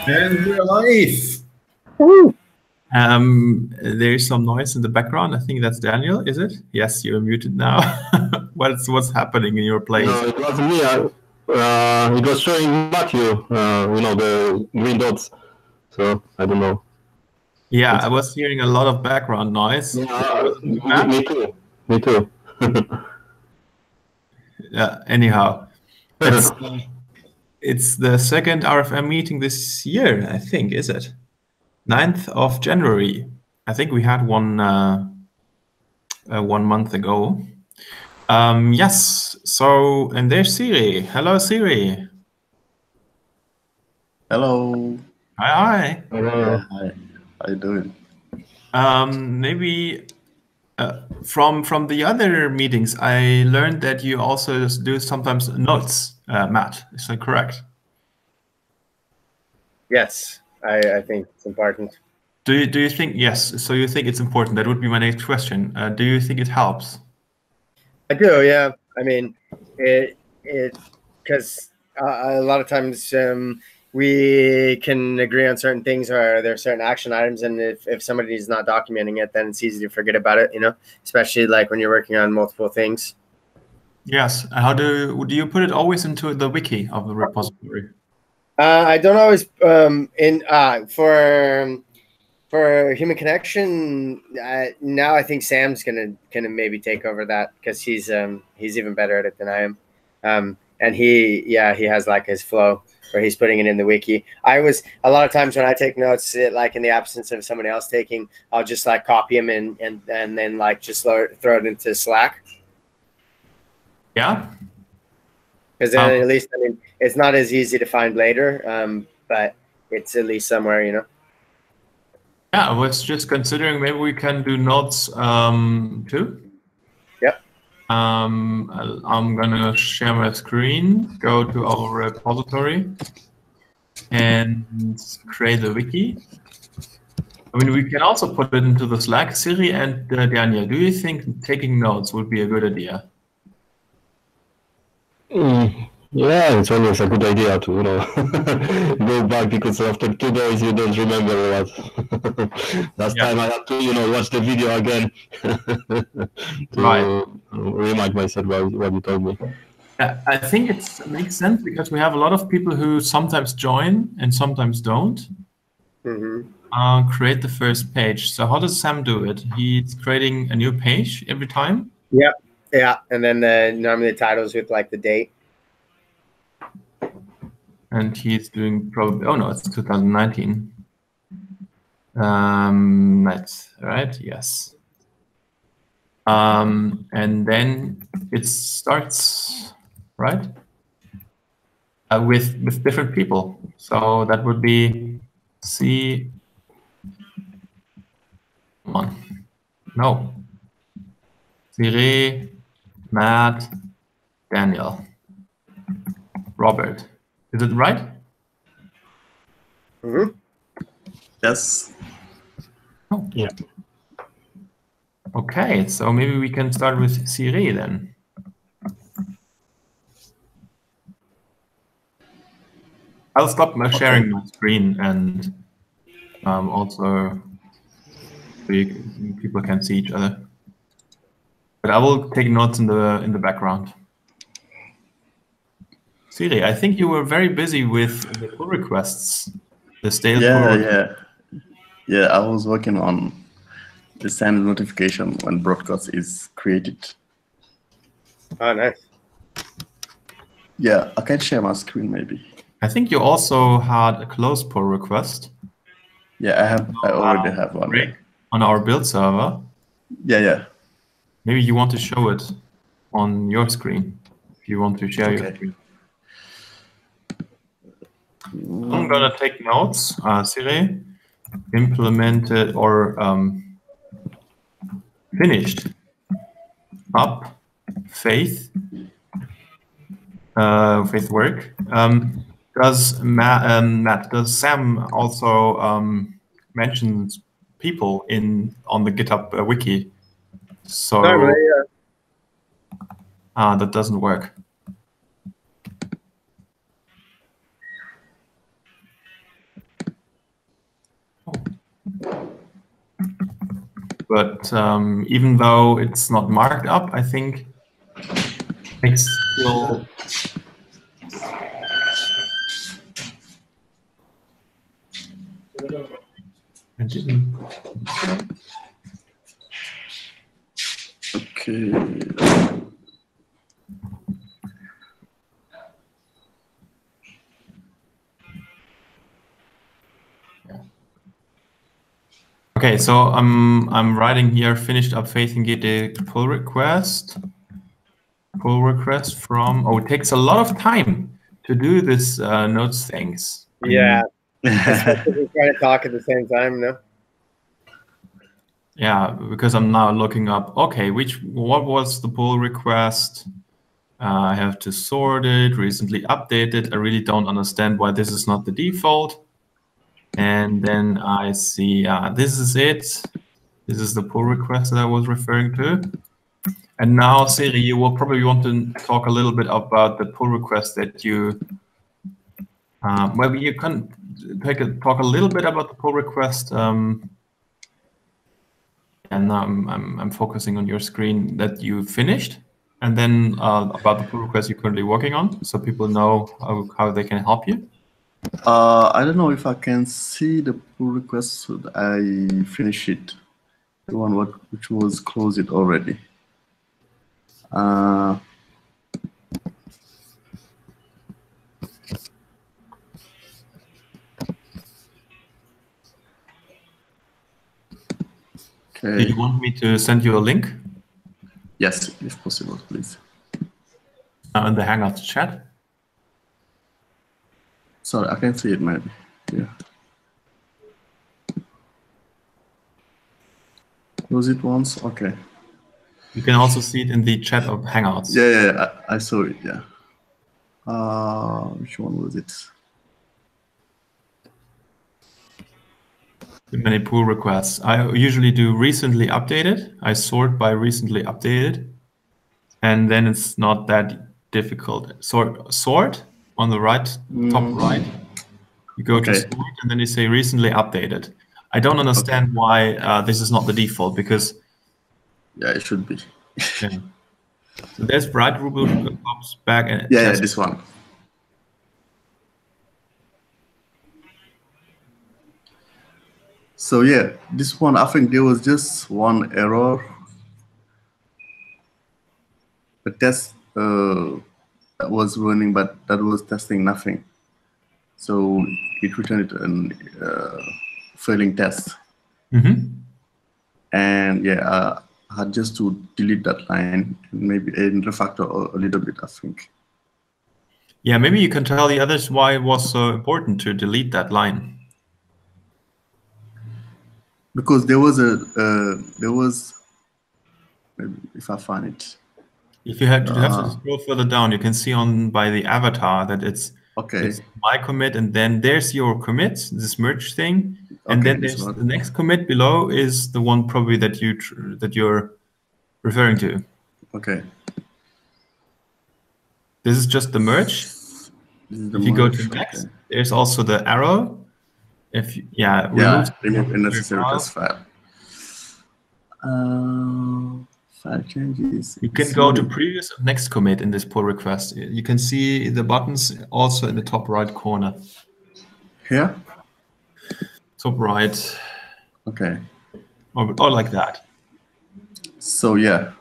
And we're live. Woo. There's some noise in the background. I think that's Daniel, is it? Yes, you're muted now. What's happening in your place? No, it wasn't me. It was showing Matthew, the green dots. So I don't know. Yeah, I was hearing a lot of background noise. Yeah, me too. Me too. Anyhow, it's the second RFM meeting this year, I think, is it? 9th of January. I think we had one 1 month ago. Yes, so, and there's Siri. Hello, Siri. Hello. Hi. Hello. Hi. How you doing? Maybe from the other meetings, I learned that you also do sometimes notes, Matt. Is that correct? Yes, I think it's important. Do you think, yes, so you think it's important? That would be my next question. Do you think it helps? I do, yeah. I mean, because a lot of times we can agree on certain things, or there are certain action items, and if somebody's not documenting it, then it's easy to forget about it, especially like when you're working on multiple things. Yes. How do you put it always into the wiki of the repository? I don't always for human connection. Now I think Sam's gonna maybe take over that because he's even better at it than I am. And he has like his flow where he's putting it in the wiki. A lot of times when I take notes, like in the absence of somebody else taking, I'll just like copy them and then like just throw it into Slack. Yeah. Because then at least, I mean, it's not as easy to find later, but it's at least somewhere, Yeah, I was just considering maybe we can do notes too. Yep. I'm gonna share my screen, go to our repository, and create a wiki. I mean, we can also put it into the Slack. Siri and Daniel, do you think taking notes would be a good idea? Yeah, it's always a good idea to go back, because after 2 days you don't remember what. Last time I had to watch the video again to remind myself what you told me. Yeah, I think it makes sense because we have a lot of people who sometimes join and sometimes don't. Create the first page. So how does Sam do it? He's creating a new page every time? Yep. Yeah, and then normally the titles with like the date. And he's doing probably, oh no, it's 2019. That's right, yes. And then it starts, right? With different people. So that would be Siri, Matt, Daniel, Robert. Is it right? Yes. Oh. Yeah. Okay, so maybe we can start with Siri then. I'll stop sharing my screen, and also people can see each other. But I will take notes in the background. Siri, I think you were very busy with the pull requests. The stale pull. Yeah. I was working on the send notification when broadcast is created. Oh, nice. Yeah, I can share my screen maybe. I think you also had a close pull request. Yeah, I already have one. On our build server. Yeah. Maybe you want to show it on your screen if you want to share your screen. I'm gonna take notes, Siri. Implemented or finished up faith work. Does Matt, does Sam also mentions people on the GitHub wiki? So normally, that doesn't work. but even though it's not marked up, I think it's still. I didn't. Okay. Okay, so I'm writing here finished up facing GT pull request. Pull request from. Oh, it takes a lot of time to do this notes things. Yeah, especially if we're trying to talk at the same time. No. Yeah, because I'm now looking up. Okay, what was the pull request? I have to sort it. Recently updated. I really don't understand why this is not the default. And then I see, this is it. This is the pull request that I was referring to. And now, Siri, you will probably want to talk a little bit about the pull request that you, maybe you can talk a little bit about the pull request. And now I'm focusing on your screen that you finished. And then about the pull request you're currently working on, so people know how they can help you. I don't know if I can see the pull request. So I finished it. The one which was closed already. Okay. Do you want me to send you a link? Yes, if possible, please. In the Hangouts chat. Sorry, I can see it maybe. Yeah. Close it once. Okay. You can also see it in the chat of Hangouts. Yeah, I saw it. Yeah. Which one was it? Many pull requests. I usually do recently updated. I sort by recently updated, and then it's not that difficult. Sort on the right, top right. You go to sort, and then you say recently updated. I don't understand why this is not the default, because yeah, it should be. Yeah. So there's bright ruble pops back and yeah, this one. So yeah, this one, I think there was just one error. The test that was running, but that was testing nothing. So it returned a failing test. And yeah, I had just to delete that line and maybe refactor a little bit, I think. Yeah, maybe you can tell the others why it was so important to delete that line. Because there was maybe if I find it. If you have to scroll further down, you can see by the avatar that it's my commit, and then there's your commit, this merge thing, and then there's the next commit below is the one probably that you're referring to. Okay. This is just the merge. If you go to next, there's also the arrow. If remove unnecessary test file. File changes. You can go to previous next commit in this pull request. You can see the buttons also in the top right corner. Here? Top right. Okay. Or like that. So yeah.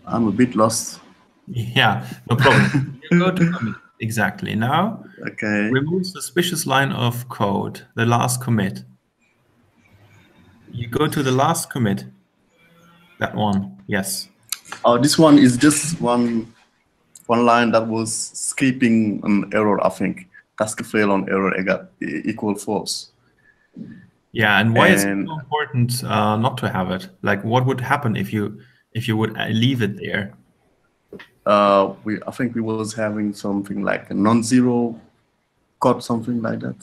I'm a bit lost. Yeah, no problem. You go to commit. Exactly. Now, remove suspicious line of code, the last commit. You go to the last commit. That one, yes. Oh, this one is just one line that was skipping an error, I think. Task fail on error equal false. Yeah, and why is it so important not to have it? Like, what would happen if you would leave it there? I think we was having something like a non-zero code, something like that.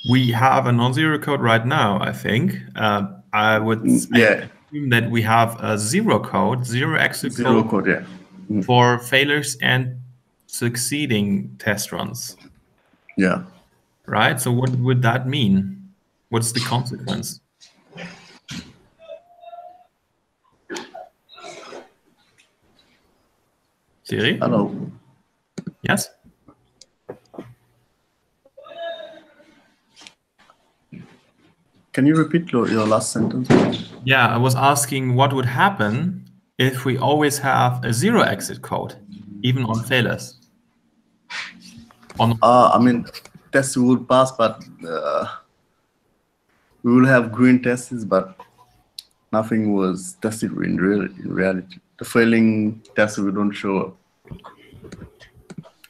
We have a non-zero code right now, I think. I would assume that we have a zero code, zero exit code. Zero code, yeah. for failures and succeeding test runs. Yeah. Right? So what would that mean? What's the consequence? Siri? Hello. Yes? Can you repeat your last sentence? Yeah, I was asking what would happen if we always have a zero exit code, even on failures. I mean, tests will pass, but we will have green tests, but nothing was tested in reality. The failing tests will don't show up.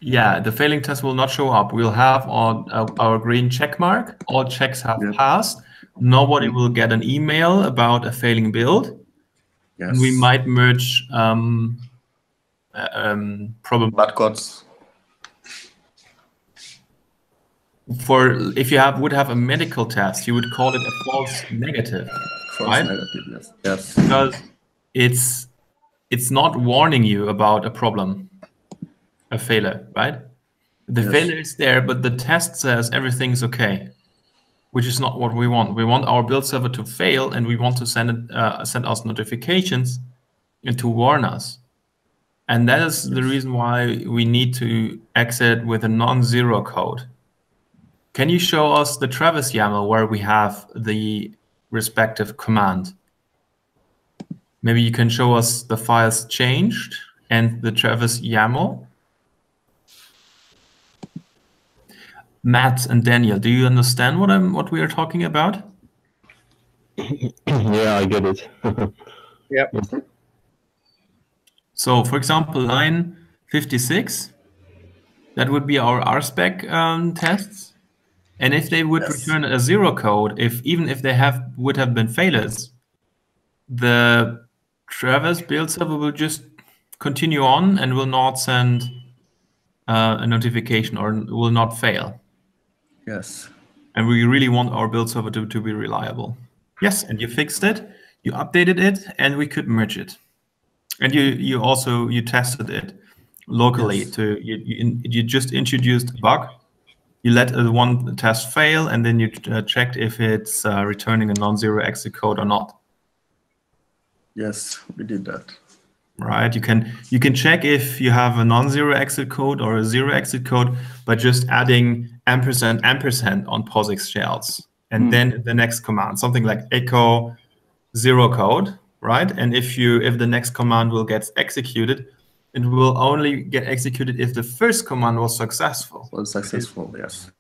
Yeah, the failing test will not show up. We'll have on our green check mark. All checks have passed. Nobody will get an email about a failing build. Yes. And we might merge probably bad codes. For if you would have a medical test, you would call it a false negative. False right? negative, yes. Yes. Because it's not warning you about a problem, a failure, right? The failure is there, but the test says everything's okay, which is not what we want. We want our build server to fail, and we want to send us notifications and to warn us. And that is the reason why we need to exit with a non-zero code. Can you show us the Travis YAML where we have the respective command? Maybe you can show us the files changed and the Travis YAML. Matt and Daniel, do you understand what we are talking about? Yeah, I get it. Yep. So, for example, line 56, that would be our RSpec tests. And if they would return a zero code, even if they would have been failures, the Travis build server will just continue on and will not send a notification or will not fail. Yes. And we really want our build server to be reliable. Yes, and you fixed it, you updated it, and we could merge it. And you also tested it locally. You just introduced a bug. You let one test fail, and then you checked if it's returning a non-zero exit code or not. Yes, we did that. Right. You can check if you have a non-zero exit code or a zero exit code by just adding ampersand on POSIX shells, and then the next command, something like echo zero code, right? And if the next command will get executed, it will only get executed if the first command was successful. Yes.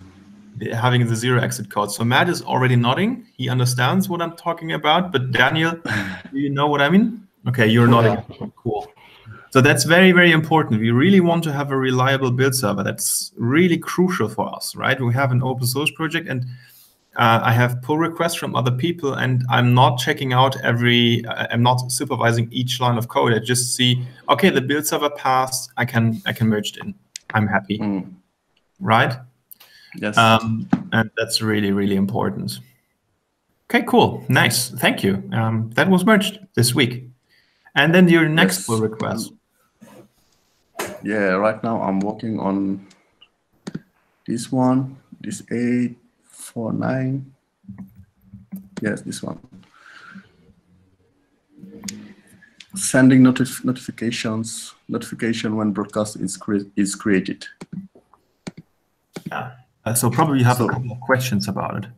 Having the zero exit code. So Matt is already nodding. He understands what I'm talking about. But Daniel, do you know what I mean? Okay, you're nodding. Cool. So that's very, very important. We really want to have a reliable build server. That's really crucial for us, right? We have an open source project, and I have pull requests from other people, and I'm not checking out I'm not supervising each line of code. I just see, okay, the build server passed. I can merge it in. I'm happy, right? Yes. And that's really, really important. Okay, cool, nice, thank you. That was merged this week. And then your next pull request. Yeah, right now I'm working on this one, this 849. Yes, this one. Sending notification when broadcast is created. Yeah. So probably you have a couple of questions about it.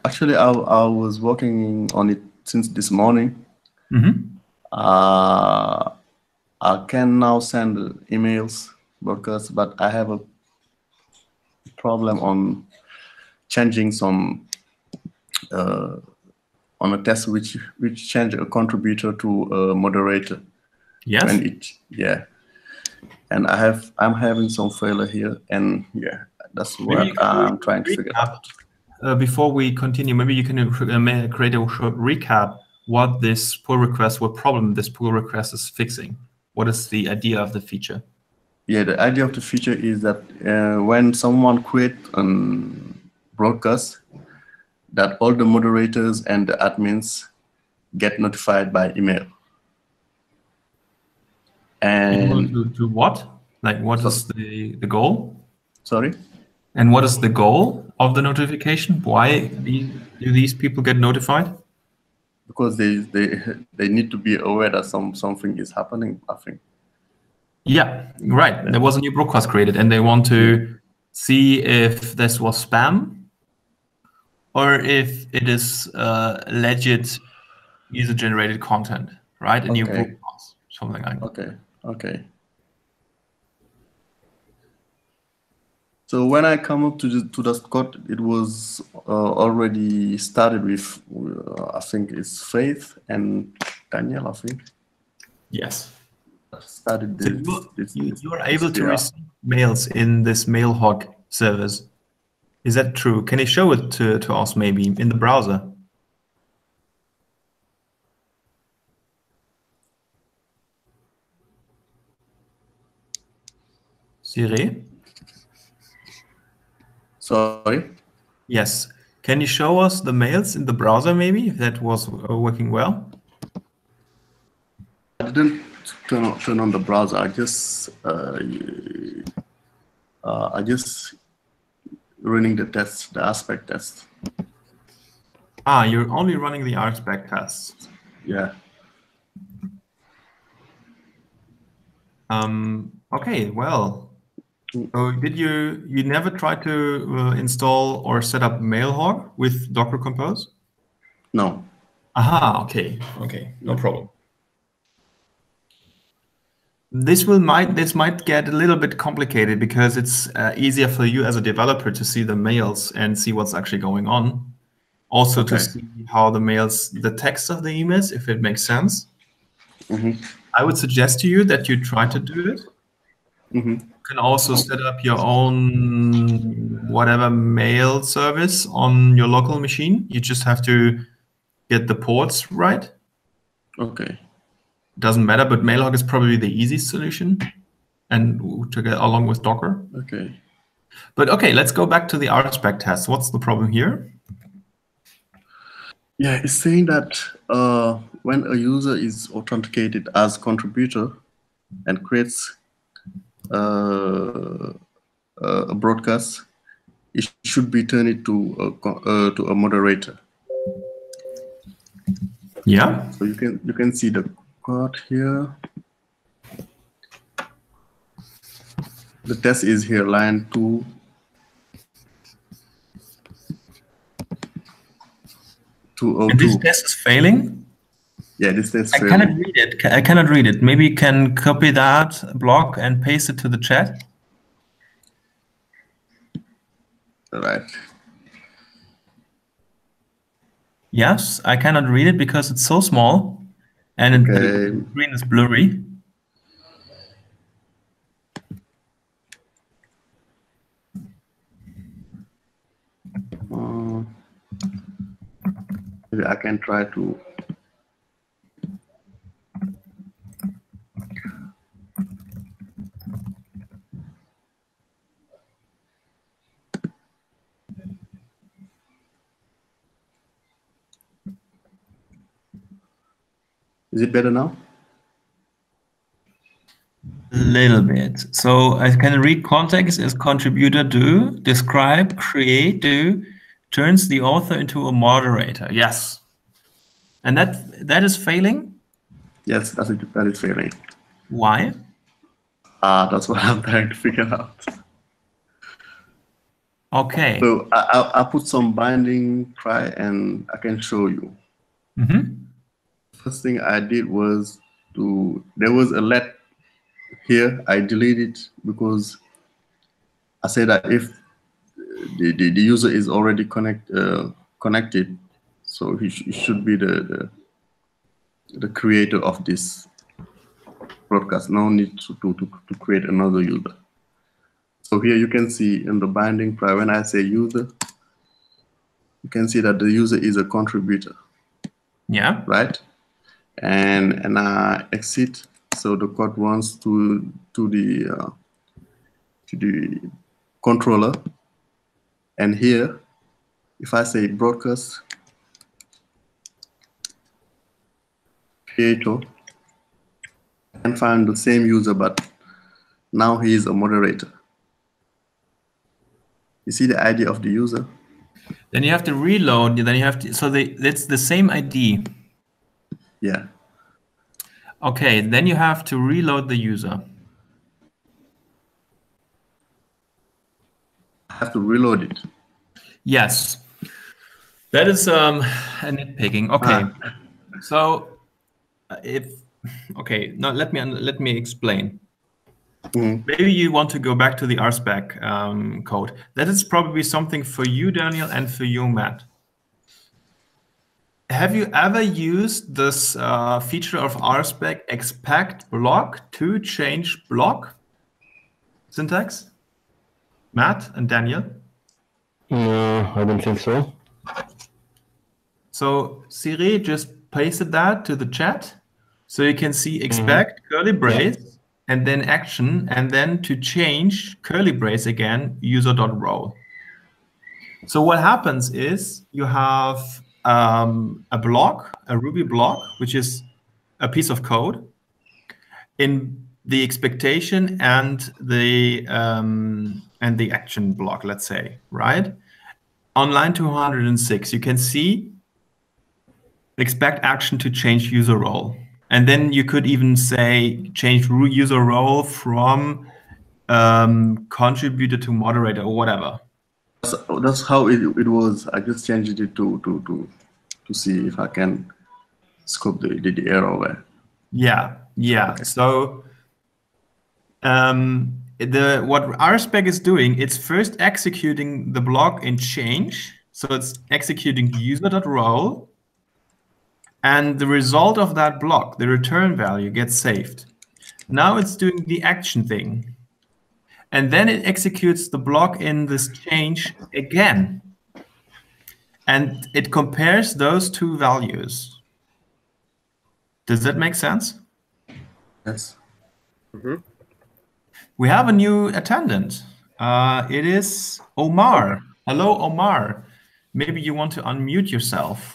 Actually, I was working on it since this morning. I can now send emails, broadcasts, but I have a problem on changing some on a test which change a contributor to a moderator. Yes. And I'm having some failure here, and that's what I'm trying to figure out. Before we continue, maybe you can create a short recap what this pull request, what problem this pull request is fixing. What is the idea of the feature? Yeah, the idea of the feature is that when someone creates a broadcast, that all the moderators and the admins get notified by email. And to what? Like, what is the goal? Sorry? And what is the goal of the notification? Why do these people get notified? Because they need to be aware that something is happening, I think. Yeah, right. There was a new broadcast created, and they want to see if this was spam or if it is legit user-generated content, right? A new broadcast, something like that. Okay. So when I come up to the Scott, it was already started with I think it's Faith and Daniel. I think. Yes. Started this. You are able to receive mails in this Mailhog service. Is that true? Can you show it to us maybe in the browser? Siri? Sorry? Yes. Can you show us the mails in the browser maybe, if that was working well? I didn't turn on the browser. I just running the test, the aspect test. Ah, you're only running the aspect tests. Yeah. Okay, well. So did you never try to install or set up Mailhog with Docker Compose? No. Aha, okay, no problem. This might get a little bit complicated because it's easier for you as a developer to see the mails and see what's actually going on. Also to see how the mails, the text of the emails, if it makes sense. I would suggest to you that you try to do it. You can also set up your own whatever mail service on your local machine. You just have to get the ports right. Okay. Doesn't matter, but Mailhog is probably the easiest solution, and to get along with Docker. Okay. But okay, let's go back to the RSpec test. What's the problem here? Yeah, it's saying that when a user is authenticated as contributor and creates a broadcast, it should be turned to a moderator. Yeah. So you can see the code here. The test is here, line 2. And this test is failing? Yeah, this test is failing. I cannot read it. I cannot read it. Maybe you can copy that block and paste it to the chat. All right. Yes, I cannot read it because it's so small and the screen is blurry. Maybe I can try to. Is it better now? A little bit. So I can read context as contributor do, describe, create do, turns the author into a moderator. Yes. And that is failing? Yes, that is failing. Why? That's what I'm trying to figure out. Okay. So I put some binding, try, and I can show you. First thing I did was there was a let here. I deleted because I said that if the user is already connected, so he should be the creator of this broadcast. No need to create another user. So here you can see in the binding prior, when I say user, you can see that the user is a contributor. Yeah. Right. And I exit. So the code runs to the controller. And here, if I say broadcast creator and find the same user, but now he is a moderator. You see the ID of the user? Then you have to reload. Then you have to. So it's the same ID. Yeah. Okay. Then you have to reload the user. I have to reload it. Yes. That is a nitpicking. Okay. So now let me explain. Maybe you want to go back to the RSpec code. That is probably something for you, Daniel, and for you, Matt. Have you ever used this feature of RSpec expect block to change block syntax? Matt and Daniel? No, I don't think so. So Siri just pasted that to the chat. So you can see expect curly brace and then action, and then to change curly brace again, user.role. So what happens is you have a block, a Ruby block, which is a piece of code in the expectation and the action block, let's say, right? On line 206, you can see expect action to change user role. And then you could even say change user role from contributor to moderator or whatever. That's how it was. I just changed it to see if I can scope the error there. Yeah. Okay. So what RSpec is doing, it's first executing the block in change. So it's executing user.role. And the result of that block, the return value, gets saved. Now it's doing the action thing. And then it executes the block in this change again. And it compares those two values. Does that make sense? Yes. We have a new attendant. It is Omar. Hello, Omar. Maybe you want to unmute yourself.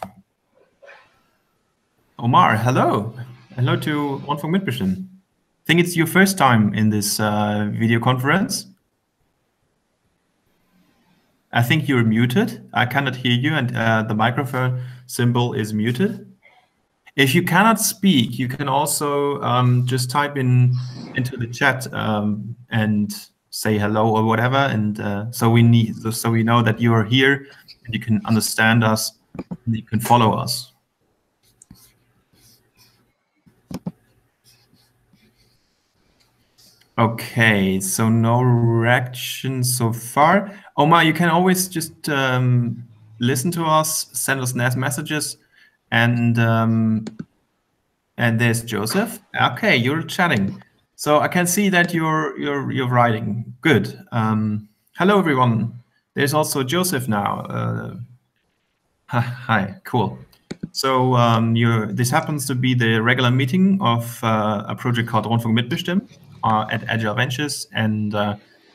Omar, hello. Hello to Rundfunk mitbestimmen. I think it's your first time in this video conference. I think you're muted. I cannot hear you, and the microphone symbol is muted. If you cannot speak, you can also just type into the chat and say hello or whatever, and so we know that you are here and you can understand us and you can follow us. Okay, so no reaction so far. Omar, you can always just listen to us, send us nice messages, and there's Joseph. Okay, you're chatting, so I can see that you're writing. Good. Hello, everyone. There's also Joseph now. Hi, cool. So this happens to be the regular meeting of a project called Rundfunk mitbestimmen at Agile Ventures, and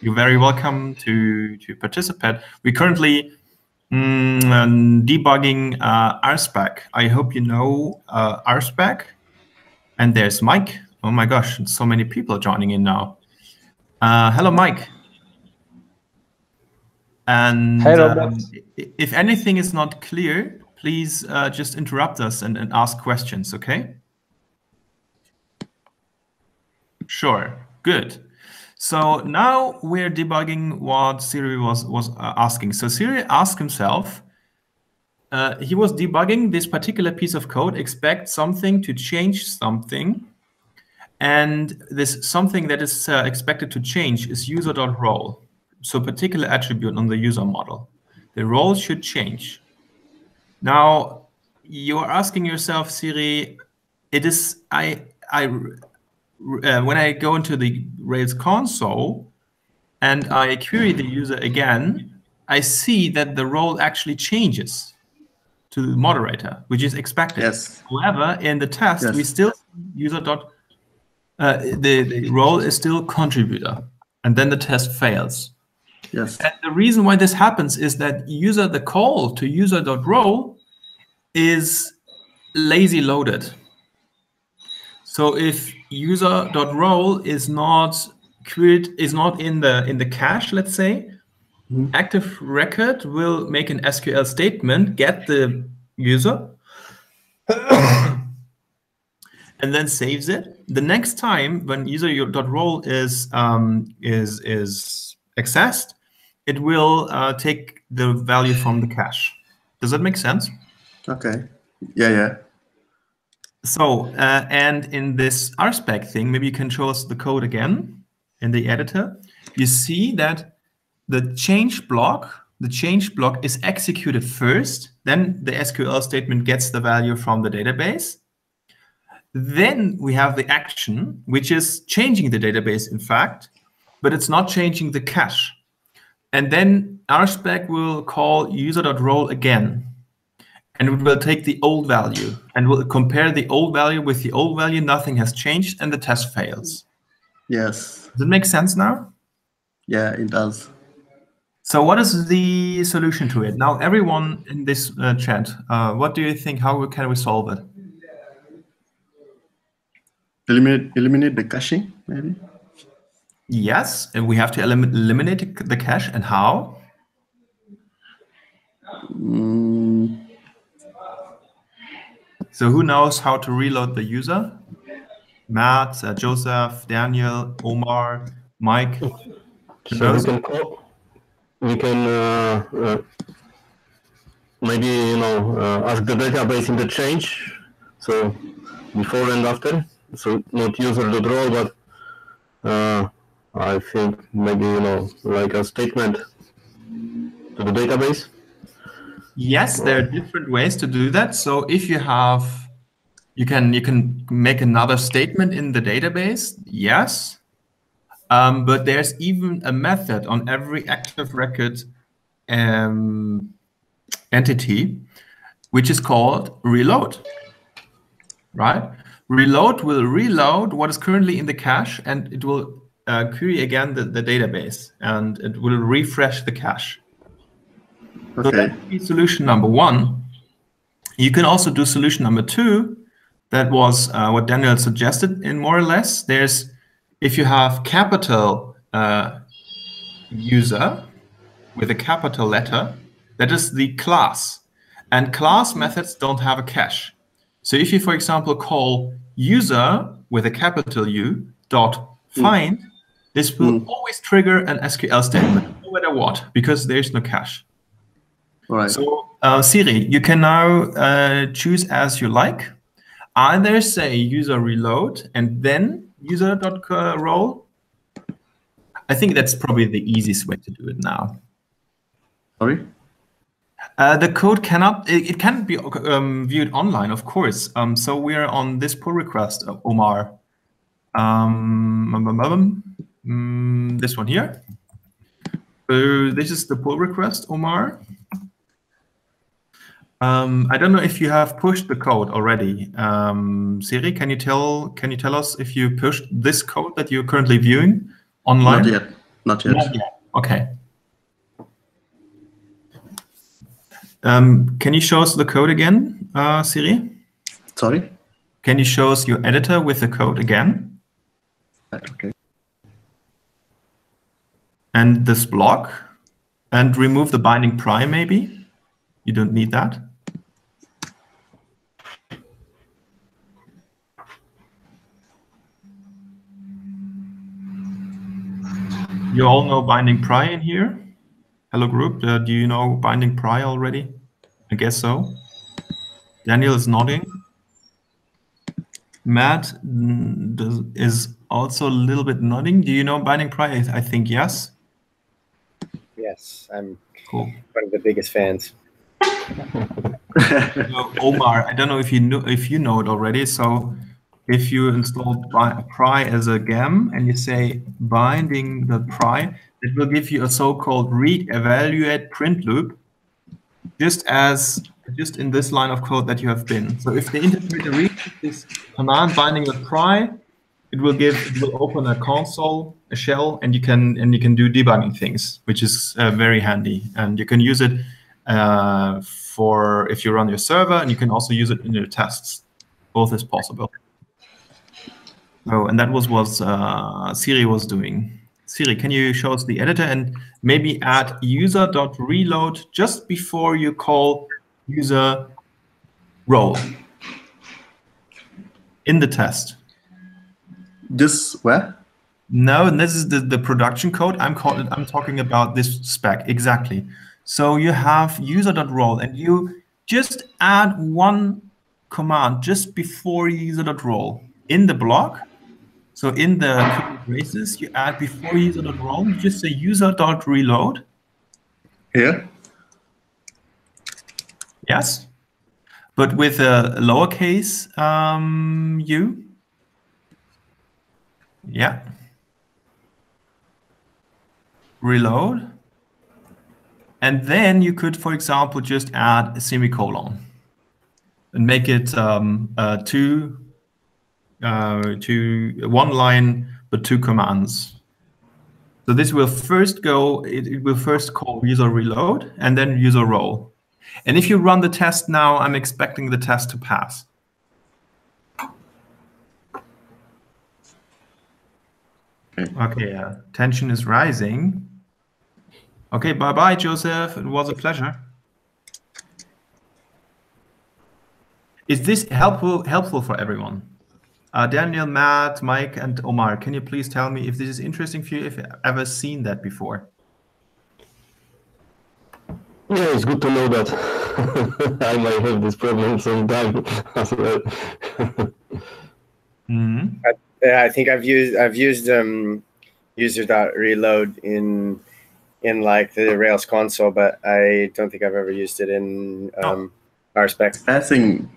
you're very welcome to participate. We're currently debugging RSpec. I hope you know RSpec. And there's Mike. Oh my gosh, so many people joining in now. Hello, Mike. And if anything is not clear, please just interrupt us and ask questions, okay? Sure, good. So now we're debugging what Siri was asking. So Siri asked himself, he was debugging this particular piece of code, expect something to change something. And this something that is expected to change is user.role. So particular attribute on the user model. The role should change. Now, you're asking yourself, Siri, it is, when I go into the Rails console and I query the user again, I see that the role actually changes to the moderator, which is expected. Yes. However, in the test, we still user. The role is still contributor, and then the test fails. Yes. And the reason why this happens is that the call to user.role is lazy loaded. So if user.role is not in the cache, let's say. Active record will make an SQL statement, get the user, and then saves it. The next time when user.role is accessed, it will take the value from the cache. Does that make sense? Okay. Yeah. So, and in this RSpec thing, maybe you can show us the code again in the editor. You see that the change block is executed first, then the SQL statement gets the value from the database. Then we have the action, which is changing the database, in fact, but it's not changing the cache. And then RSpec will call user.role again. And it will take the old value and will compare the old value with the old value. Nothing has changed, and the test fails. Yes. Does it make sense now? Yeah, it does. So what is the solution to it? Now, everyone in this chat, what do you think? How can we solve it? Eliminate the caching, maybe? Yes, and we have to eliminate the cache. And how? So who knows how to reload the user? Matt, Joseph, Daniel, Omar, Mike. So we can maybe ask the database in the change, so before and after, so not user.role, but I think maybe like a statement to the database. Yes, there are different ways to do that. So if you have, you can make another statement in the database. Yes, but there's even a method on every active record entity, which is called reload. Right? Reload will reload what is currently in the cache, and it will query again the database, and it will refresh the cache. Okay. So that would be solution number one. You can also do solution number two. That was what Daniel suggested in more or less. There's, if you have capital user with a capital letter, that is the class. And class methods don't have a cache. So if you, for example, call user with a capital U dot find, this will always trigger an SQL statement, no matter what, because there's no cache. All right. So Siri, you can now choose as you like. Either say user reload and then user.role. I think that's probably the easiest way to do it now. Sorry? The code cannot, it can't be viewed online, of course. So we're on this pull request, Omar. This one here. So this is the pull request, Omar. I don't know if you have pushed the code already. Siri, can you tell us if you pushed this code that you're currently viewing online? Not yet. Not yet. Not yet. Okay. Can you show us the code again, Siri? Sorry? Can you show us your editor with the code again? Okay. And this block? And remove the binding prime, maybe? You don't need that. You all know binding pry in here? Hello group, do you know binding pry already? I guess so. Daniel is nodding. Matt is also a little bit nodding. Do you know binding pry? I think yes. Yes, I'm cool. One of the biggest fans. So, Omar, I don't know if you know it already. So if you install pry as a gem and you say binding the pry, it will give you a so-called read, evaluate, print loop, just in this line of code that you have been. So if the interpreter reads this command binding the pry, it will open a console, a shell, and you can do debugging things, which is very handy. And you can use it for if you run your server, and you can also use it in your tests. Both is possible. Oh, and that was what Siri was doing. Siri, can you show us the editor and maybe add user.reload just before you call user role in the test? This where? No, and this is the production code. I'm talking about this spec exactly. So you have user.role and you just add one command just before user.role in the block. So in the curly braces, you add before user.role, you just say user.reload. Here? Yes. But with a lowercase u. Yeah. Reload. And then you could, for example, just add a semicolon and make it one line, but two commands. So this will first go, it will first call user reload and then user role. And if you run the test now, I'm expecting the test to pass. Okay, tension is rising. Okay, bye-bye, Joseph. It was a pleasure. Is this helpful for everyone? Daniel, Matt, Mike, and Omar, can you please tell me if this is interesting for you, if you've ever seen that before? Yeah, it's good to know that I might have this problem sometime as well. I think I've used user.reload in like the Rails console, but I don't think I've ever used it in RSpec. Passing.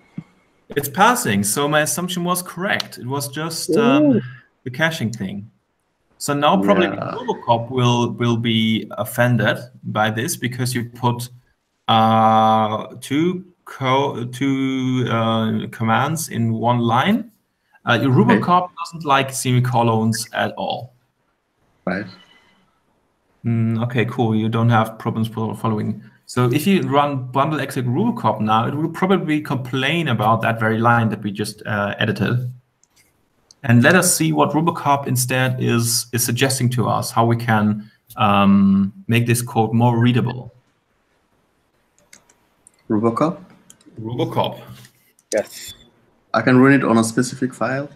It's passing, so my assumption was correct. It was just the caching thing. So now probably Robocop will be offended by this because you put two commands in one line. Robocop doesn't like semicolons at all. Right. Okay, cool. You don't have problems following. So if you run bundle exec Robocop now, it will probably complain about that very line that we just edited. And let us see what Robocop instead is suggesting to us, how we can make this code more readable. Robocop? Robocop. Yes. I can run it on a specific file?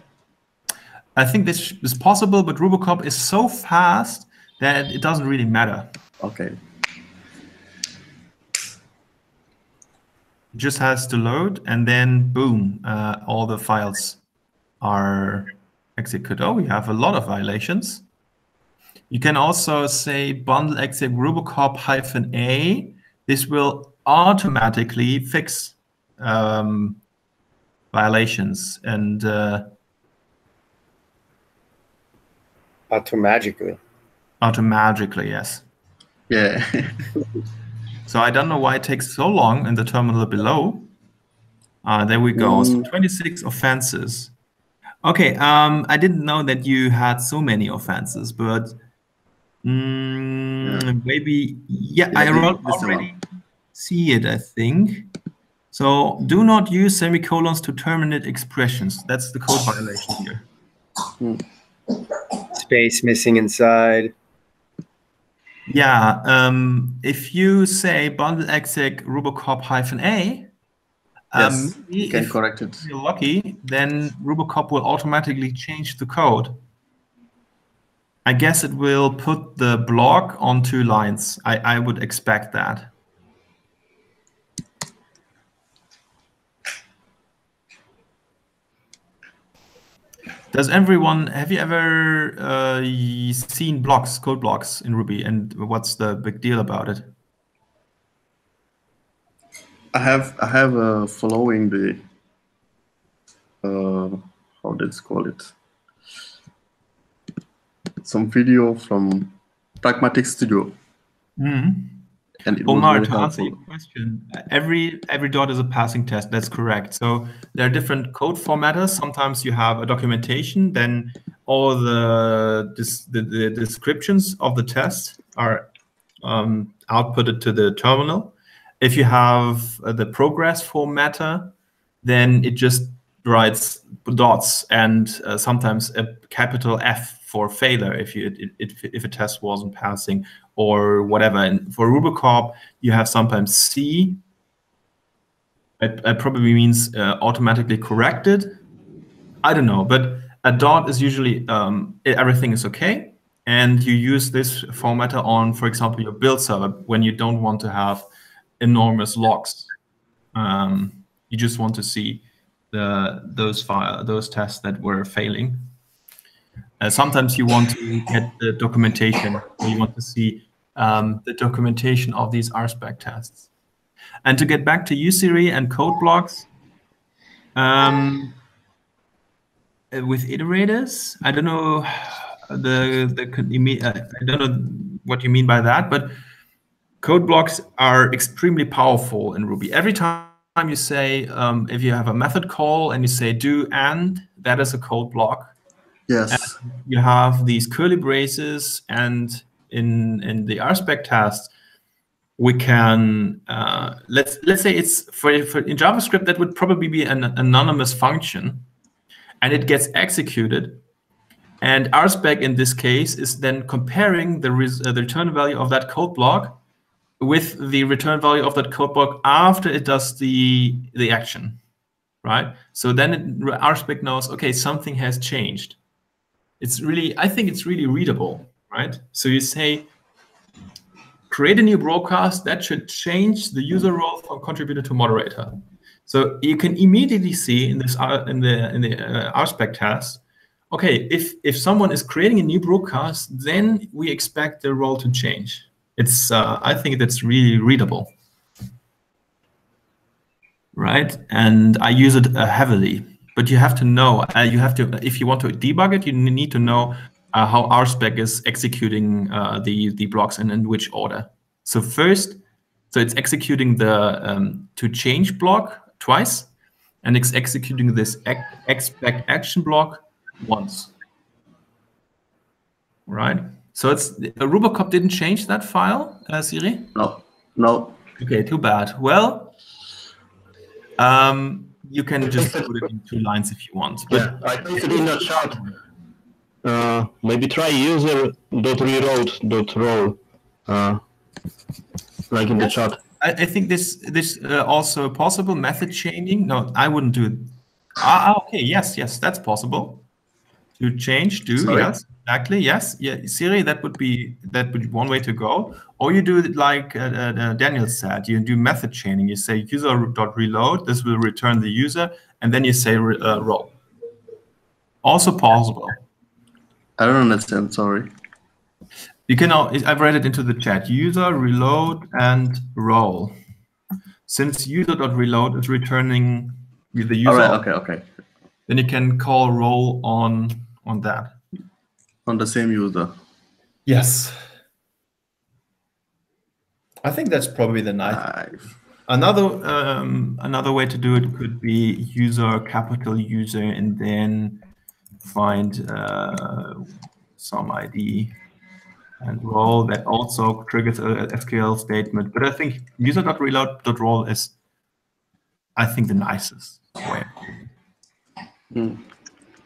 I think this is possible, but Robocop is so fast that it doesn't really matter. Okay. It just has to load, and then boom, all the files are executed. Oh, we have a lot of violations. You can also say bundle exec Robocop -a. This will automatically fix violations and Automagically, yes. Yeah. So I don't know why it takes so long in the terminal below. There we go. So 26 offenses. Okay, I didn't know that you had so many offenses, but maybe, I already see it, I think. So do not use semicolons to terminate expressions. That's the code violation here. Space missing inside. Yeah, if you say bundle exec Robocop -a, yes, you can correct it. If you're lucky, then Robocop will automatically change the code. I guess it will put the block on 2 lines. I would expect that. Have you ever seen blocks, code blocks in Ruby, and what's the big deal about it? I have following the how let's call it, some video from Pragmatic Studio. And it Omar, was to answer your question, every dot is a passing test. That's correct. So there are different code formatters. Sometimes you have a documentation, then all the descriptions of the test are outputted to the terminal. If you have the progress formatter, then it just writes dots and sometimes a capital F for failure if a test wasn't passing or whatever. And for Rubicorp, you have sometimes C. It probably means automatically corrected. I don't know, but a dot is usually everything is okay. And you use this formatter on, for example, your build server when you don't want to have enormous logs. You just want to see those tests that were failing. Sometimes you want to get the documentation, or you want to see the documentation of these RSpec tests. And to get back to USiri and code blocks, with iterators, I don't know I don't know what you mean by that, but code blocks are extremely powerful in Ruby. Every time you say, if you have a method call and you say do and, that is a code block. Yes. And you have these curly braces, and in the RSpec test, we can let's say it's for in JavaScript that would probably be an anonymous function, and it gets executed. And RSpec in this case is then comparing the return value of that code block with the return value of that code block after it does the action, right? So then RSpec knows, okay, something has changed. It's really, I think it's really readable, right? So you say, create a new broadcast that should change the user role from contributor to moderator. So you can immediately see in this in the RSpec test, okay, if someone is creating a new broadcast, then we expect the role to change. It's I think that's really readable, right? And I use it heavily. But you have to know, if you want to debug it, you need to know how RSpec is executing the blocks and in which order. So first, it's executing the to change block twice, and it's executing this expect action block once, right? So Rubicorp didn't change that file, Siri? No. Okay, too bad. Well, you can just put it in 2 lines if you want. But yeah, I posted in the chat. Maybe try user.rewrote.role, like in the chat. I think this also possible method chaining. No, I wouldn't do it. Okay, yes, that's possible. To change, Sorry? yes, exactly, yes, yeah. Siri, that would be one way to go. Or you do it like Daniel said. You do method chaining. You say user.reload. This will return the user, and then you say roll. Also possible. I don't understand, sorry. You can. I've read it into the chat. User, reload, and roll. Since user.reload is returning the user. All right, okay. Then you can call roll on that. On the same user. Yes. I think that's probably the nice. Another way to do it could be user, capital user, and then find some ID and roll. That also triggers a SQL statement. But I think user.reload.roll is, I think, the nicest way.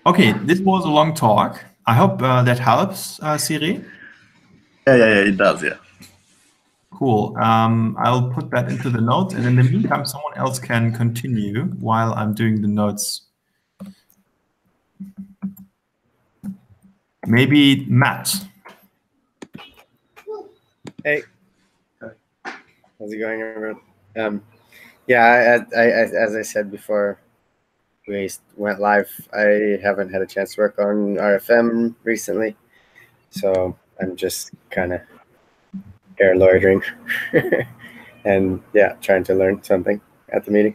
Okay, this was a long talk. I hope that helps, Siri. Yeah, it does, yeah. Cool. I'll put that into the notes, and in the meantime, someone else can continue while I'm doing the notes. Maybe Matt. Hey. How's it going, everyone? Yeah, as I said before we went live, I haven't had a chance to work on RFM recently, so I'm just kind of air loitering and yeah, trying to learn something at the meeting.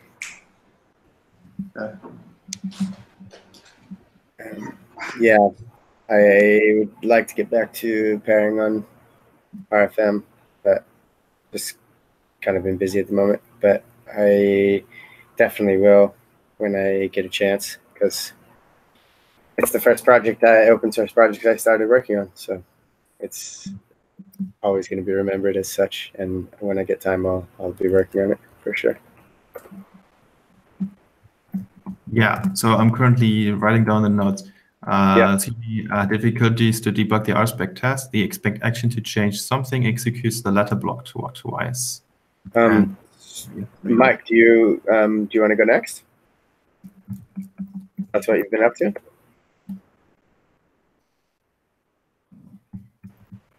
Yeah, I would like to get back to pairing on RFM, but just kind of been busy at the moment. But I definitely will when I get a chance, because it's the first open source project I started working on, so it's always going to be remembered as such. And when I get time, I'll be working on it for sure. Yeah, so I'm currently writing down the notes. Difficulties to debug the RSpec test. The expect action to change something executes the letter block twice. Mike, do you want to go next? That's what you've been up to.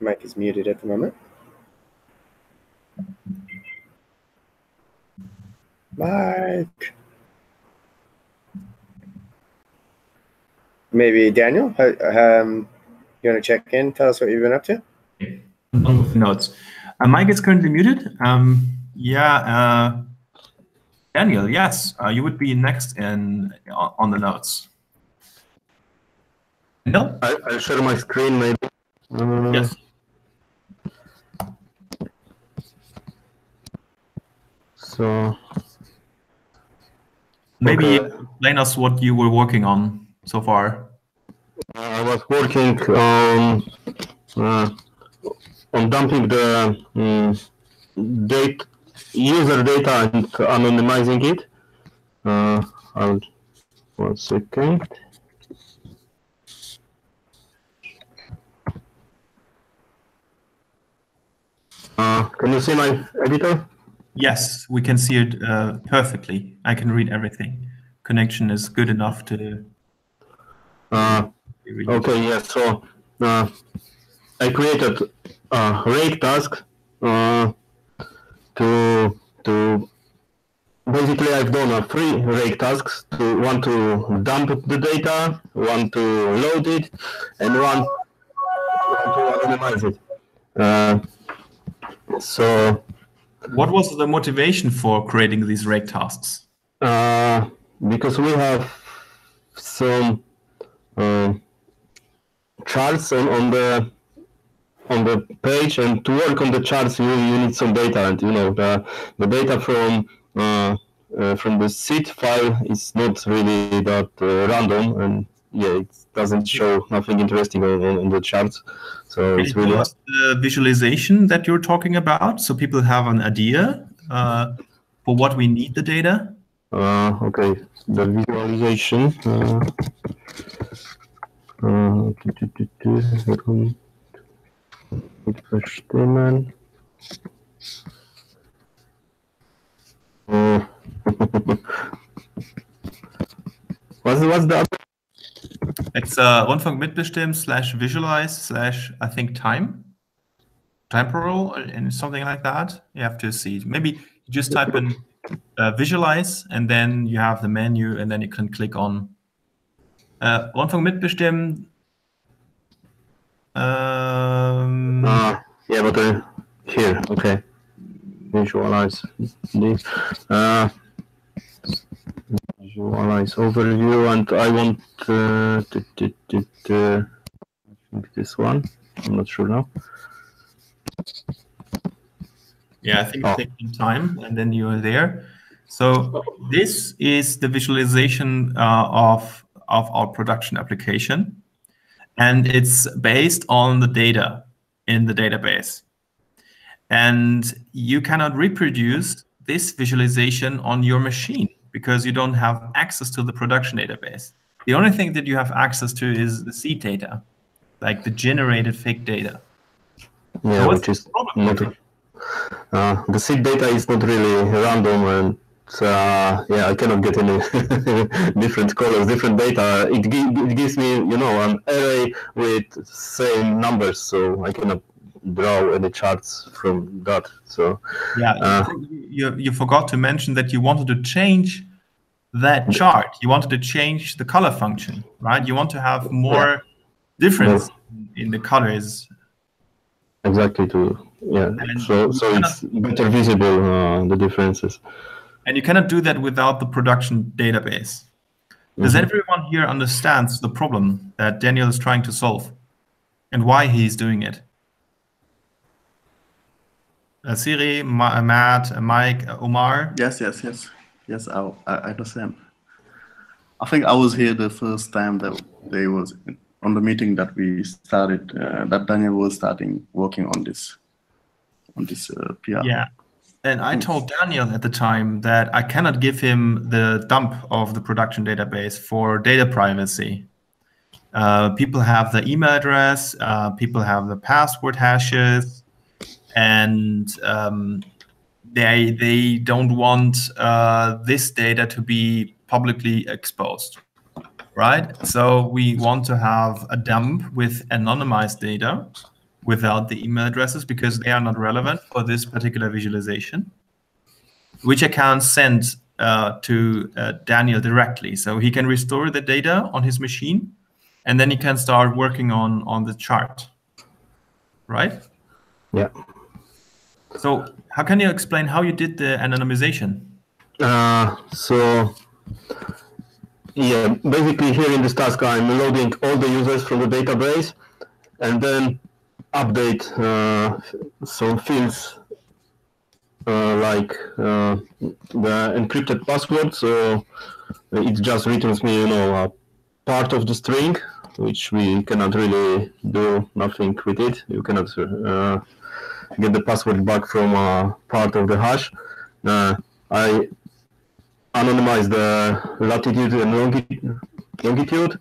Mike is muted at the moment. Mike. Maybe Daniel, you want to check in? Tell us what you've been up to. Notes. Mike is currently muted. Daniel, yes, you would be next on the notes. No? I'll share my screen maybe. Yes. So maybe explain us what you were working on so far. I was working on dumping the user data and anonymizing it. One second. Can you see my editor? Yes, we can see it perfectly. I can read everything. Connection is good enough to... Okay, yeah, so I created a rake task to basically I've done 3 rake tasks, one to dump the data, one to load it, and one to anonymize it. So what was the motivation for creating these rake tasks? Because we have some charts on the page, and to work on the charts you need some data, and the data from the seed file is not really that random, and yeah, it doesn't show nothing interesting on the charts. So it's really the visualization that you're talking about, so people have an idea for what we need the data. Okay, the visualization. Mitbestimmen. What's the other? It's Rundfunk mitbestimmen /visualize / I think temporal and something like that. You have to see. Maybe you just type in visualize, and then you have the menu, and then you can click on Rundfunk mitbestimmen. Yeah, but here, okay. Visualize this. Visualize overview, and I want this one. I'm not sure now. Yeah, I think it takes some time, and then you're there. So this is the visualization of our production application, and it's based on the data in the database. And you cannot reproduce this visualization on your machine because you don't have access to the production database. The only thing that you have access to is the seed data, like the generated fake data. Yeah, so which is not. The seed data is not really random, and yeah, I cannot get any different colors, different data. It gives me, an array with same numbers, so I cannot draw any charts from that. So yeah, you forgot to mention that you wanted to change that chart. You wanted to change the color function, right? You want to have more difference in the colors. Exactly, so it's better visible, the differences. And you cannot do that without the production database. Does everyone here understands the problem that Daniel is trying to solve and why he's doing it? Siri, Matt, Mike, Omar? Yes, I understand. I think I was here the first time that they was on the meeting that we started, that Daniel was starting working on this PR. Yeah. And I told Daniel at the time that I cannot give him the dump of the production database for data privacy. People have the email address, people have the password hashes, and they don't want this data to be publicly exposed, right? So we want to have a dump with anonymized data without the email addresses because they are not relevant for this particular visualization, which I can send to Daniel directly. So he can restore the data on his machine, and then he can start working on the chart, right? Yeah. So how can you explain how you did the anonymization? So yeah, basically here in this task, I'm loading all the users from the database and then update some fields like the encrypted password. So it just returns me, a part of the string, which we cannot really do nothing with it. You cannot get the password back from a part of the hash. I anonymize the latitude and longitude.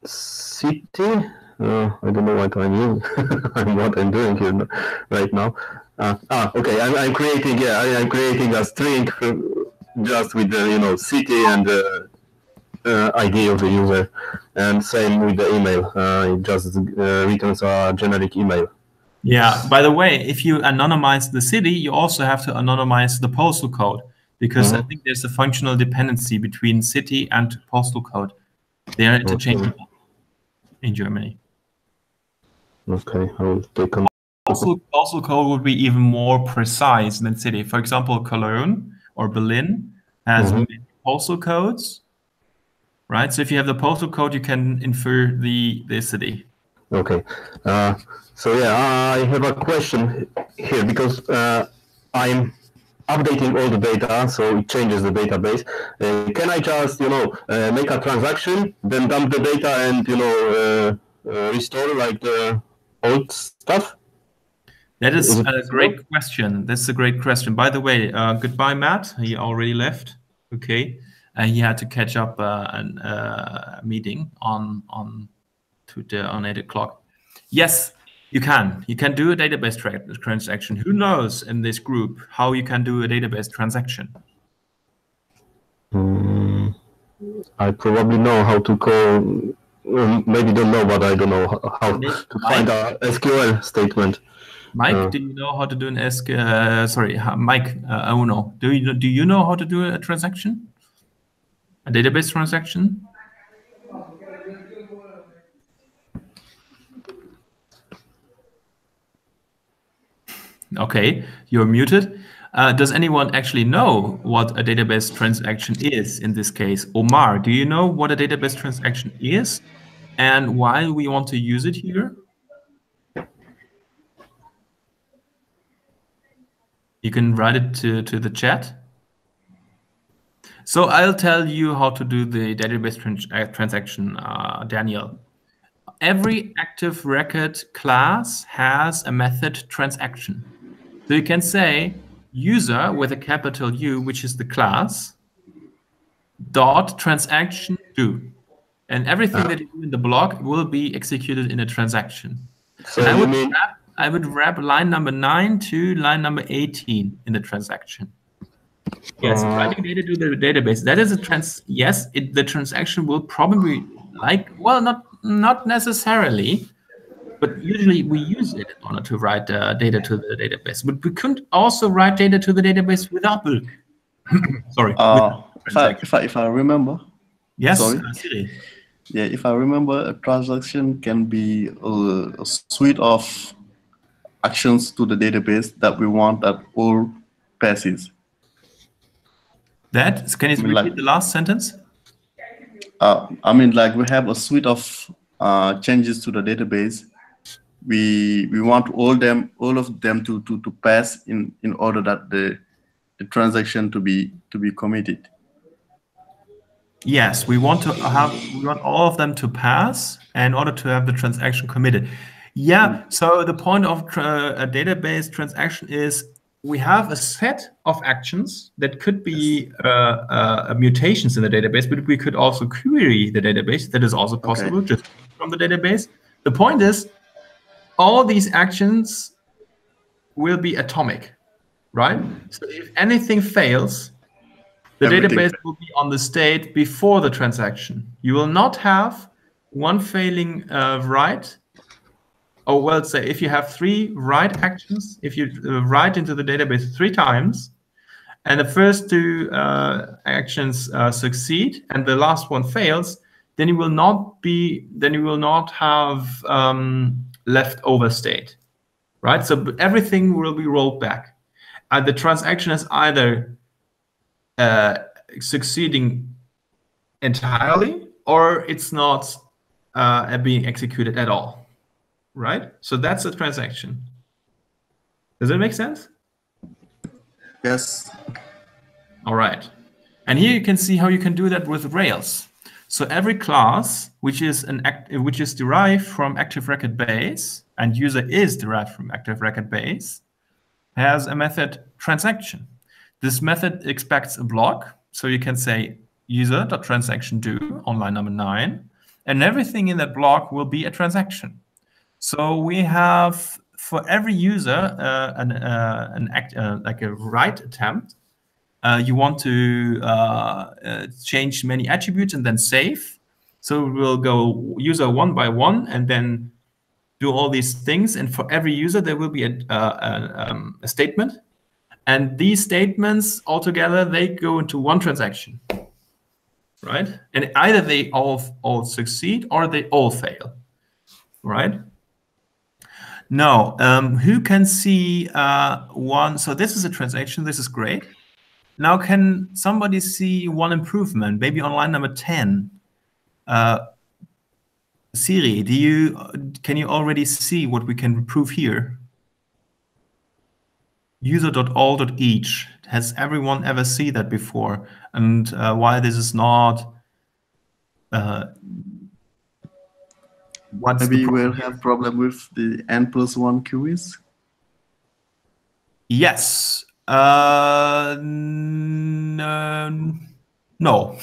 City. I don't know what I mean. What I'm doing here right now. Okay. I'm creating. Yeah, I'm creating a string just with the city and ID of the user, and same with the email. It just returns a generic email. Yeah. By the way, if you anonymize the city, you also have to anonymize the postal code because I think there's a functional dependency between city and postal code. They are interchangeable in Germany. Okay, I will take a Postal code would be even more precise than city. For example, Cologne or Berlin has many postal codes, right? So if you have the postal code, you can infer the city. Okay. So yeah, I have a question here because I'm updating all the data, so it changes the database. Can I just, make a transaction, then dump the data and, restore like the old stuff? That is a great question. That's a great question. By the way, goodbye, Matt. He already left. Okay. He had to catch up a meeting on 8 o'clock. Yes, you can. You can do a database transaction. Who knows in this group how you can do a database transaction? I probably know how to call. Maybe don't know, but I don't know how to find a SQL statement. Mike, do you know how to do an Mike Uno, do you know how to do a transaction? A database transaction? Okay, you're muted. Does anyone actually know what a database transaction is in this case? Omar, do you know what a database transaction is and why we want to use it here? You can write it to the chat. So I'll tell you how to do the database transaction, Daniel. Every active record class has a method transaction. So you can say user with a capital U, which is the class, dot transaction do. And everything that you do in the block will be executed in a transaction. So I would wrap line number 9 to line number 18 in the transaction. Yes, writing data to the database. That is a the transaction will probably not necessarily, but usually we use it in order to write data to the database. But we couldn't also write data to the database without the sorry. If I remember. Yes, sorry. Yeah, if I remember, a transaction can be a suite of actions to the database that we want that all passes. Can you repeat the last sentence? We have a suite of changes to the database. We want all of them to pass in order that the transaction to be committed. Yes, we want all of them to pass in order to have the transaction committed. Yeah, so the point of a database transaction is we have a set of actions that could be mutations in the database, but we could also query the database. That is also possible just from the database. The point is, all these actions will be atomic, right? So if anything fails, the database will be on the state before the transaction. You will not have one failing write. Oh, well, say if you have 3 write actions, if you write into the database 3 times, and the first 2 actions succeed, and the last one fails, then you will not have leftover state, right? So everything will be rolled back. The transaction is either succeeding entirely, or it's not being executed at all. Right? So that's a transaction. Does that make sense? Yes. All right. And here you can see how you can do that with Rails. So every class which is derived from active record base, and user is derived from active record base, has a method transaction. This method expects a block. So you can say user.transaction do on line number 9, and everything in that block will be a transaction. So we have for every user like a write attempt. You want to change many attributes and then save. So we'll go user 1 by 1 and then do all these things. And for every user, there will be a statement. And these statements altogether, they go into one transaction, right? And either they all succeed or they all fail, right? Now, who can see one? So this is a transaction. This is great. Now, can somebody see one improvement? Maybe on line number 10. Siri, can you already see what we can improve here? User.all.each. Has everyone ever seen that before? And why this is not? Maybe we'll have problem with the n+1 queries. Yes. No.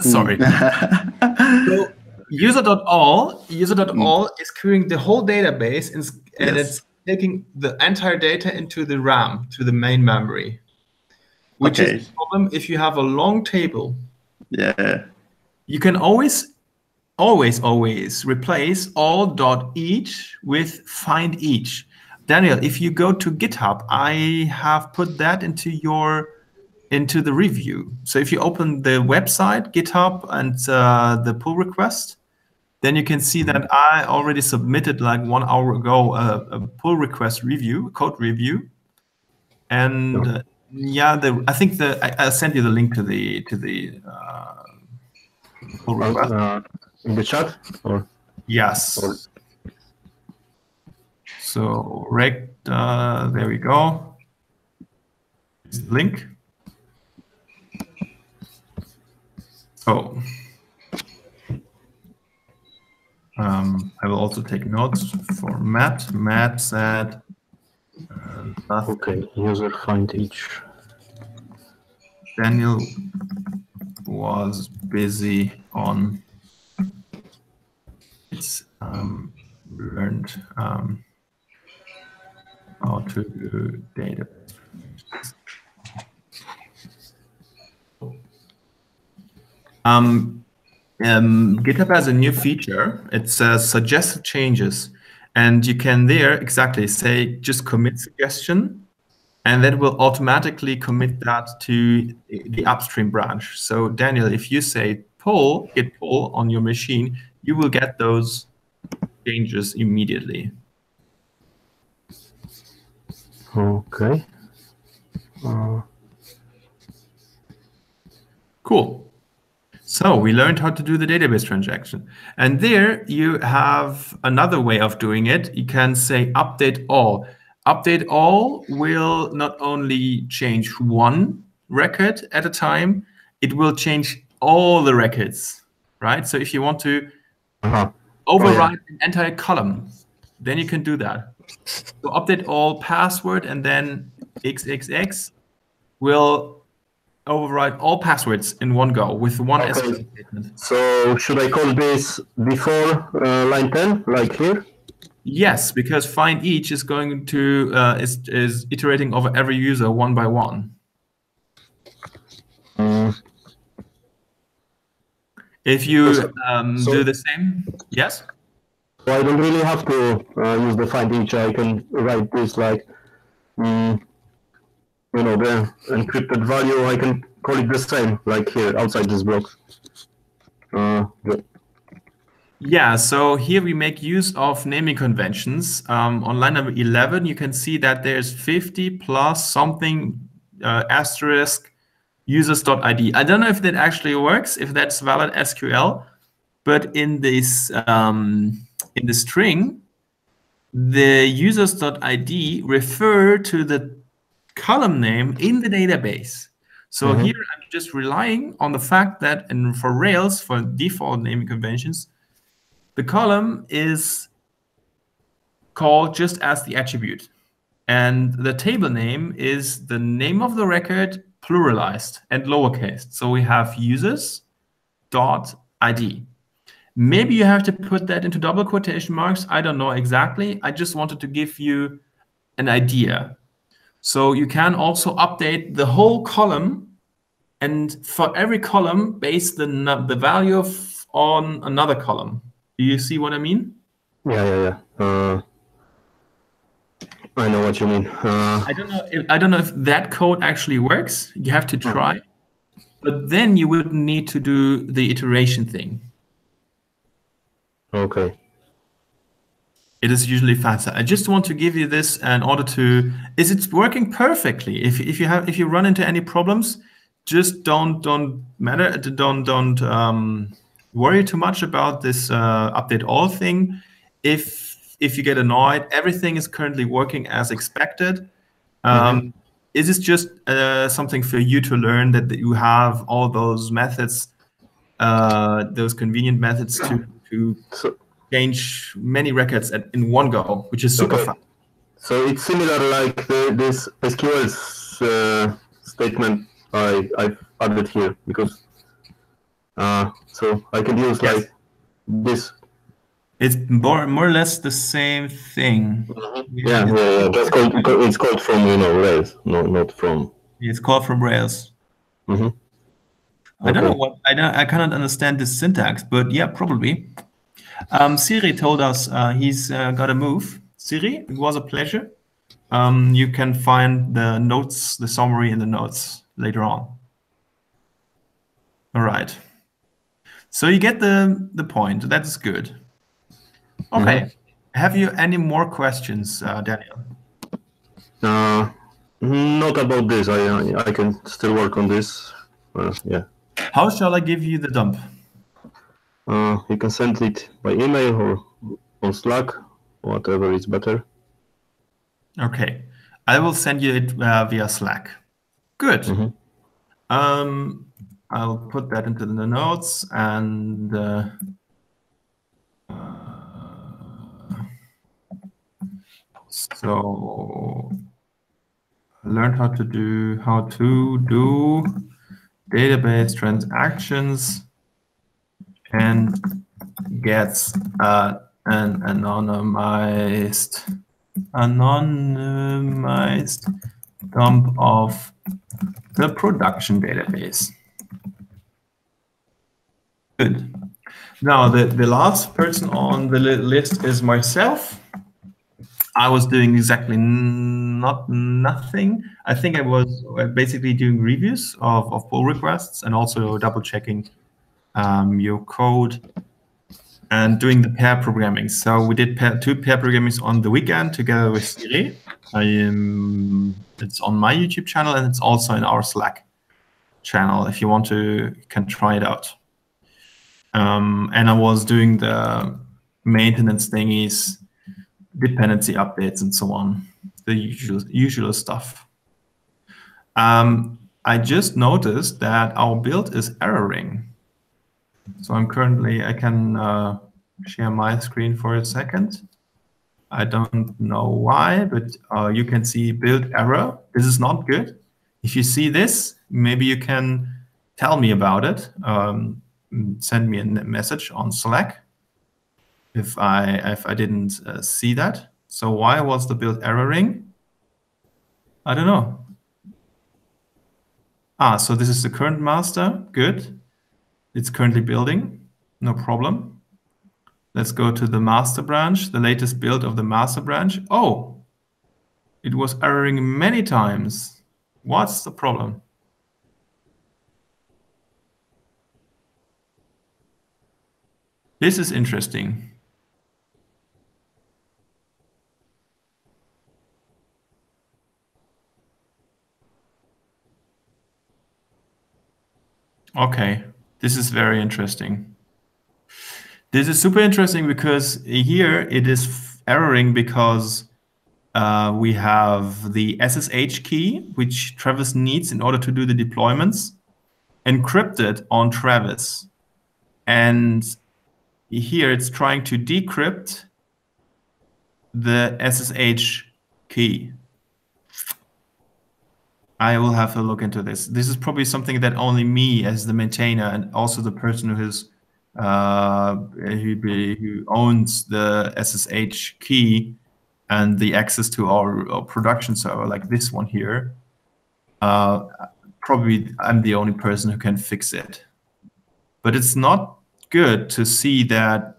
Sorry. So user.all is querying the whole database and it's taking the entire data into the RAM, to the main memory, which is a problem if you have a long table. Yeah. You can always replace all.each with find each. Daniel, if you go to GitHub, I have put that into the review. So if you open the website, GitHub, and the pull request, then you can see that I already submitted like 1 hour ago a pull request review, code review, and I think I sent you the link to the pull request. In the chat, or yes. So there we go. Link. Oh. I will also take notes for Matt. Matt said. Okay, user find each. Daniel was busy on. It's learned how to do data. GitHub has a new feature. It says suggested changes, and you can there exactly say just commit suggestion, and that will automatically commit that to the upstream branch. So Daniel, if you say git pull on your machine, you will get those changes immediately. Okay. Cool. So we learned how to do the database transaction. And there you have another way of doing it. You can say update all. Update all will not only change one record at a time, it will change all the records, right? So if you want to override an entire column, then you can do that. So update all password, and then XXX will override all passwords in one go with one SQL statement. So should I call this before line 10, like here? Yes, because find each is going to is iterating over every user one by one. If you do the same, yes. So I don't really have to use the find each. I can write this like, you know, the encrypted value. I can call it the same, like here outside this block. Yeah, so here we make use of naming conventions. On line number 11, you can see that there's 50 plus something asterisk users.id. I don't know if that actually works, if that's valid SQL, but in this in the string, the users.id refer to the column name in the database. So here I'm just relying on the fact that, and for Rails, for default naming conventions, the column is called just as the attribute. And the table name is the name of the record pluralized and lowercase. So we have users.id. Maybe you have to put that into double quotation marks. I don't know exactly. I just wanted to give you an idea. So you can also update the whole column, and for every column, base the value on another column. Do you see what I mean? Yeah. I know what you mean. I don't know if that code actually works. You have to try, but then you would need to do the iteration thing. Okay. It is usually faster. I just want to give you this in order to. Is it working perfectly? If you run into any problems, just don't worry too much about this update all thing. If you get annoyed, everything is currently working as expected. Is this just something for you to learn, that you have all those methods, those convenient methods to change many records in one go, which is super fun. So it's similar like this SQL statement I've added here, because so I can use like this. It's more or less the same thing. Yeah. It's called from Rails, not from. It's called from Rails. I don't know what I cannot understand this syntax, but yeah, probably. Siri told us he's got to move. Siri, it was a pleasure. You can find the notes, the summary in the notes later on. All right. So you get the point. That is good. Okay. Have you any more questions, Daniel? Not about this. I can still work on this. Yeah. How shall I give you the dump? You can send it by email or on Slack, whatever is better. Okay. I will send you it via Slack. Good. I'll put that into the notes, and so learn how to do database transactions and gets an anonymized dump of the production database. Good. Now the last person on the list is myself. I was doing exactly nothing. I think I was basically doing reviews of pull requests and also double checking your code and doing the pair programming. So we did two pair programmings on the weekend together with Siri. It's on my YouTube channel, and it's also in our Slack channel. If you want to, you can try it out. And I was doing the maintenance thingies, dependency updates, and so on, the usual stuff. I just noticed that our build is erroring. So I can share my screen for a second. I don't know why, but you can see build error. This is not good. If you see this, maybe you can tell me about it. Send me a message on Slack if I didn't see that. So why was the build erroring? I don't know. So this is the current master. Good. It's currently building. No problem. Let's go to the master branch, the latest build of the master branch. Oh, it was erroring many times. What's the problem? This is interesting. Okay, this is very interesting. This is super interesting because here it is erroring because we have the SSH key, which Travis needs in order to do the deployments, encrypted on Travis. And here it's trying to decrypt the SSH key. I will have a look into this. This is probably something that only me as the maintainer and also the person who owns the SSH key and the access to our production server, like this one here, probably I'm the only person who can fix it. But it's not good to see that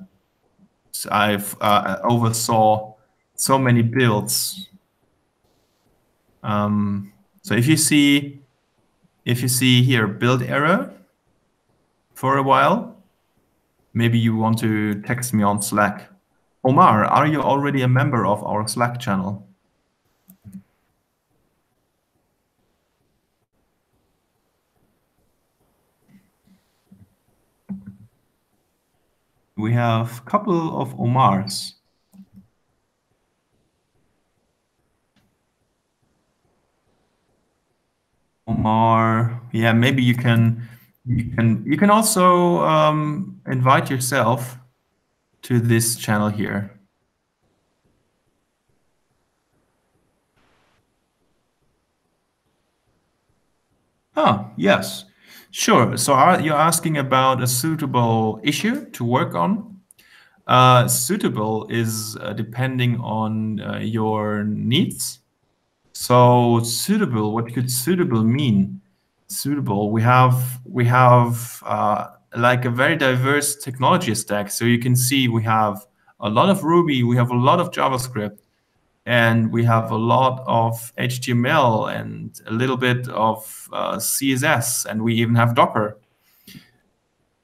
I've oversaw so many builds. So if you see here build error for a while, maybe you want to text me on Slack. Omar, are you already a member of our Slack channel? We have a couple of Omars. Omar, yeah, maybe you can also invite yourself to this channel here. Oh, yes, sure. So you're asking about a suitable issue to work on? Suitable is depending on your needs. So suitable, what could suitable mean? Suitable, we have like a very diverse technology stack. So you can see we have a lot of Ruby, we have a lot of JavaScript, and we have a lot of HTML and a little bit of CSS, and we even have Docker.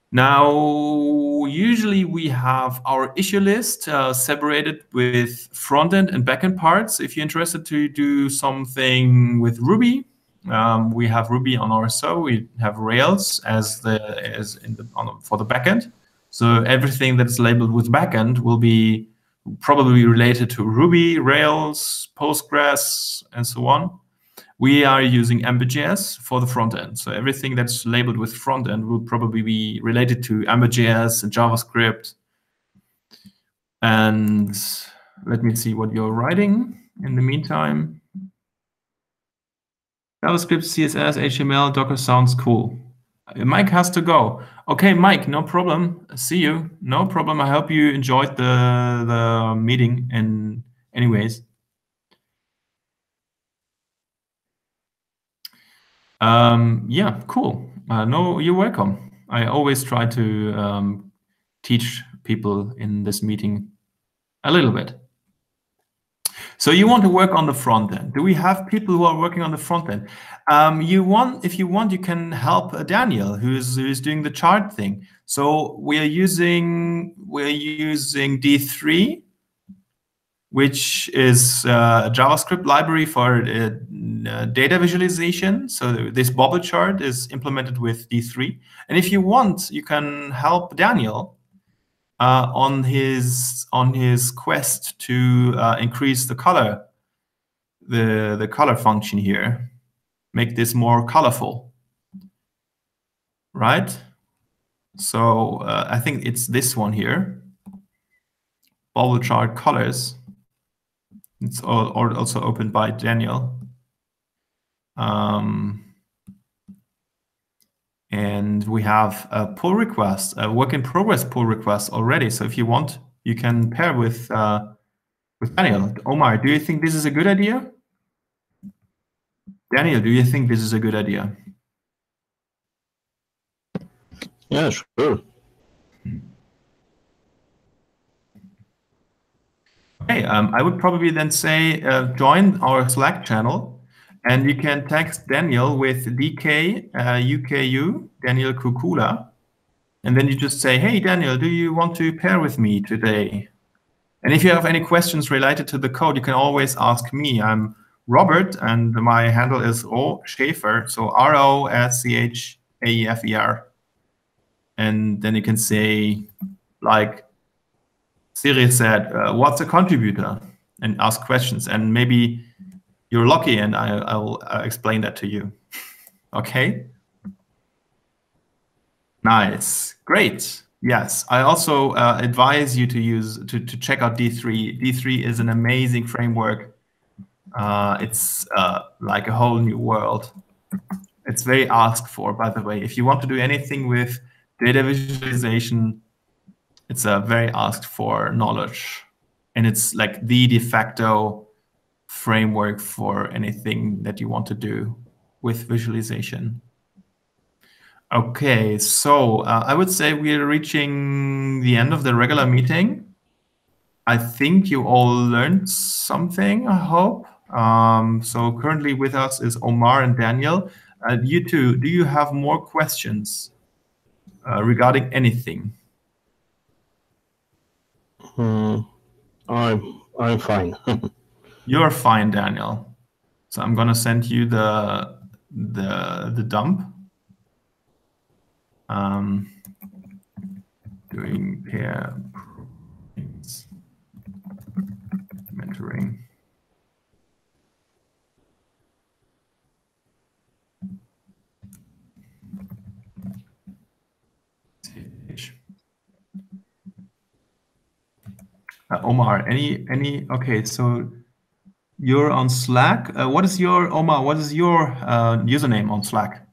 Now, usually we have our issue list separated with front-end and back-end parts. If you're interested to do something with Ruby, we have Ruby on our server. We have Rails for the backend. So everything that is labeled with backend will be probably related to Ruby, Rails, Postgres, and so on. We are using Ember.js for the front end. So everything that's labeled with front end will probably be related to Ember.js and JavaScript. And let me see what you're writing in the meantime. JavaScript, CSS, HTML, Docker sounds cool. Mike has to go. Okay, Mike, no problem. See you. No problem. I hope you enjoyed the meeting in anyways. Yeah, cool. No, you're welcome. I always try to teach people in this meeting a little bit. So you want to work on the front end. Do we have people who are working on the front end? If you want, you can help Daniel, who's doing the chart thing. So we're using D3, which is a JavaScript library for data visualization. So this bubble chart is implemented with D3. And if you want, you can help Daniel on his quest to increase the color, the color function here, make this more colorful, right? So I think it's this one here, bubble chart colors. It's also opened by Daniel. And we have a pull request, a work in progress pull request already. So if you want, you can pair with Daniel. Omar, do you think this is a good idea? Daniel, do you think this is a good idea? Yeah, sure. Okay, I would probably then say join our Slack channel, and you can text Daniel with DK UKU, Daniel Kukula, and then you just say, hey, Daniel, do you want to pair with me today? And if you have any questions related to the code, you can always ask me. I'm Robert, and my handle is Roschäfer, so ROSCHAEFER. And then you can say, like Siri said, what's a contributor? And ask questions. And maybe you're lucky, and I'll explain that to you. Okay? Nice. Great. Yes, I also advise you to check out D3. D3 is an amazing framework. It's like a whole new world. It's very asked for, by the way. If you want to do anything with data visualization, it's a very asked for knowledge. And it's like the de facto framework for anything that you want to do with visualization. Okay, so I would say we're reaching the end of the regular meeting. I think you all learned something, I hope. So currently with us is Omar and Daniel. You two, do you have more questions regarding anything? I'm fine. You're fine, Daniel. So I'm gonna send you the dump. Doing pair mentoring. Omar, any? Okay, so you're on Slack. What is your Omar? What is your username on Slack?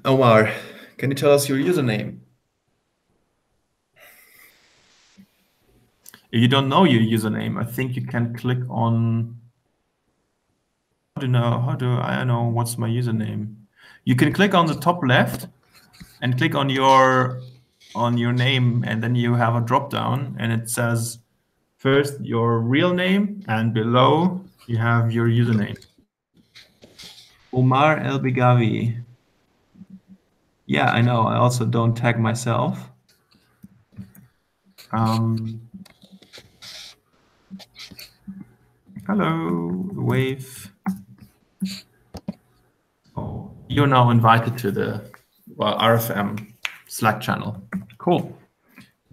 Omar, can you tell us your username? If you don't know your username, I think you can click on. How do I know what's my username? You can click on the top left and click on your name, and then you have a drop down, and it says first your real name, and below you have your username. Omar El Bigavi. Yeah, I know. I also don't tag myself. Hello, wave. Oh, you're now invited to the RFM Slack channel. Cool.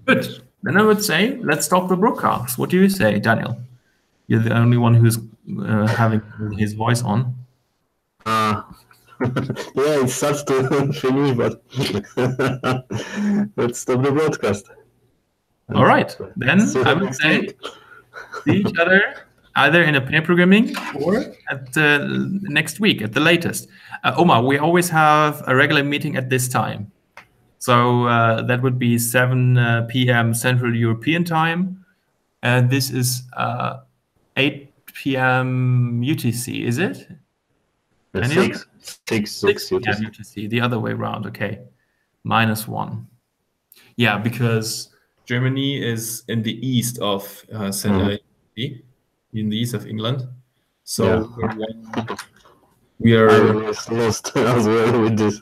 Good. Then I would say, let's stop the broadcast. What do you say, Daniel? You're the only one who's having his voice on. Yeah, it starts to finish, but let's stop the broadcast. All right. Then I would say see each other either in a pair programming or at next week at the latest. Omar, we always have a regular meeting at this time. So that would be 7 p.m. Central European time. This is 8 p.m. UTC, is it? 6 UTC. Yeah, UTC, the other way around, okay. -1. Yeah, because Germany is in the east of Central Europe, in the east of England. So we are lost as well with this.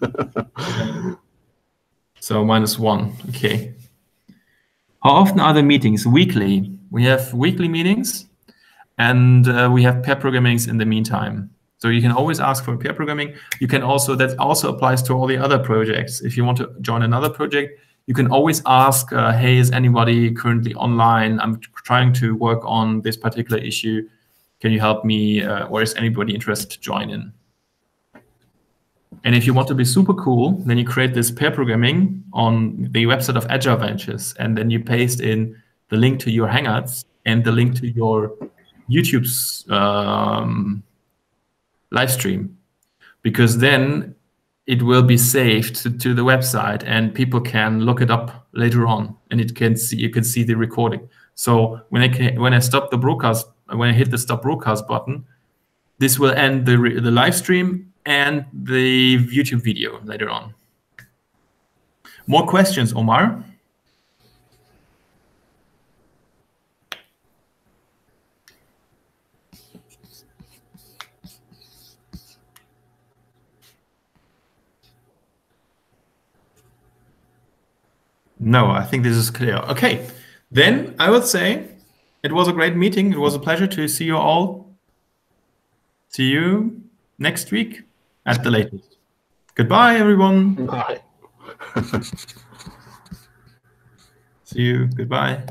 So -1, okay. How often are the meetings? Weekly. We have weekly meetings, and we have pair programmings in the meantime. So you can always ask for pair programming. You can also, that also applies to all the other projects. If you want to join another project, you can always ask, hey, is anybody currently online? I'm trying to work on this particular issue. can you help me, or is anybody interested to join in? And if you want to be super cool, then you create this pair programming on the website of Agile Ventures, and then you paste in the link to your Hangouts and the link to your YouTube's live stream, because then it will be saved to the website and people can look it up later on, and you can see the recording. So when I stop the broadcast, when I hit the stop broadcast button, this will end the live stream and the YouTube video later on. More questions, Omar? No, I think this is clear. Okay, then I would say it was a great meeting. It was a pleasure to see you all. See you next week at the latest. Goodbye, everyone. Bye. See you. Goodbye.